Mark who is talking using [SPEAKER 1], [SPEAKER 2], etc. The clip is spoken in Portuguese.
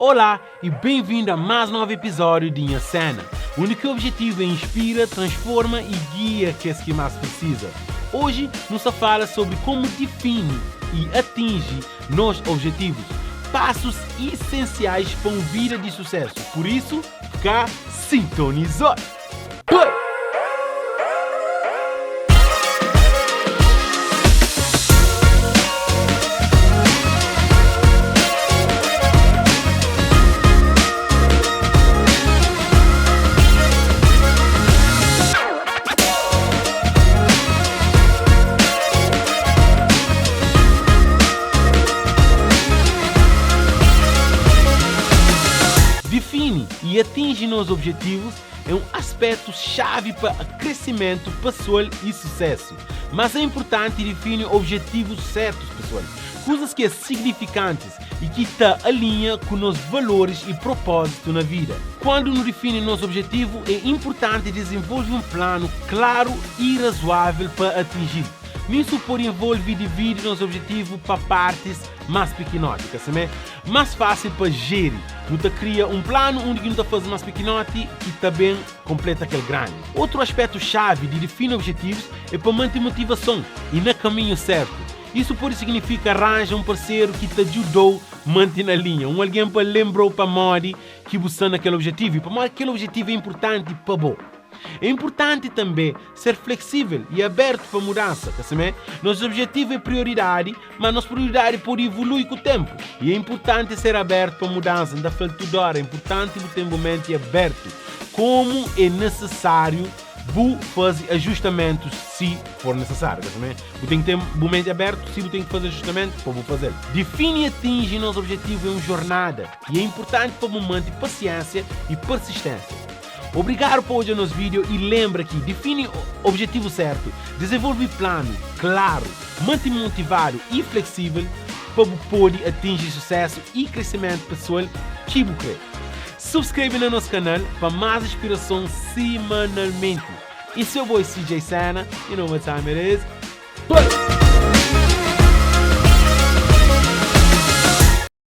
[SPEAKER 1] Olá e bem-vindo a mais um novo episódio de Minha Cena, onde o objetivo é inspira, transforma e guia aqueles que mais precisa. Hoje nos fala sobre como define e atinge nossos objetivos, passos essenciais para uma vida de sucesso. Por isso, cá sintonizou! Define e atinge nossos objetivos é um aspecto chave para crescimento pessoal e sucesso. Mas é importante definir objetivos certos, pessoal. Coisas que são significantes e que estão alinham com nossos valores e propósitos na vida. Quando nos define nosso objetivo, é importante desenvolver um plano claro e razoável para atingir. Nisso pode envolver dividir nosso objetivo para partes mais pequenotas, mais fácil para gerir. Não cria um plano onde não faz mais pequenote que também completa aquele grande. Outro aspecto chave de definir objetivos é para manter motivação e no caminho certo. Isso pode significar arranjar um parceiro que te ajudou a manter na linha, alguém para lembrou para Mori que buscando aquele objetivo e para aquele objetivo é importante para você. É importante também ser flexível e aberto para mudança, Nosso objetivo é prioridade, mas nossa prioridade pode evoluir com o tempo. E é importante ser aberto para mudança, não falo toda hora, é importante ter um momento aberto. Como é necessário fazer ajustamentos se for necessário, Você tem que ter um momento aberto, se você tem que fazer ajustamentos, para fazer. Define e atinge nosso objetivo é uma jornada e é importante para manter paciência e persistência. Obrigado por hoje no nosso vídeo e lembra que define o objetivo certo, desenvolve plano claro, mantém motivado e flexível para poder atingir sucesso e crescimento pessoal que você quer. Subscreve no nosso canal para mais inspiração semanalmente. E seu boy CJ Sana, you know what time it is. Play!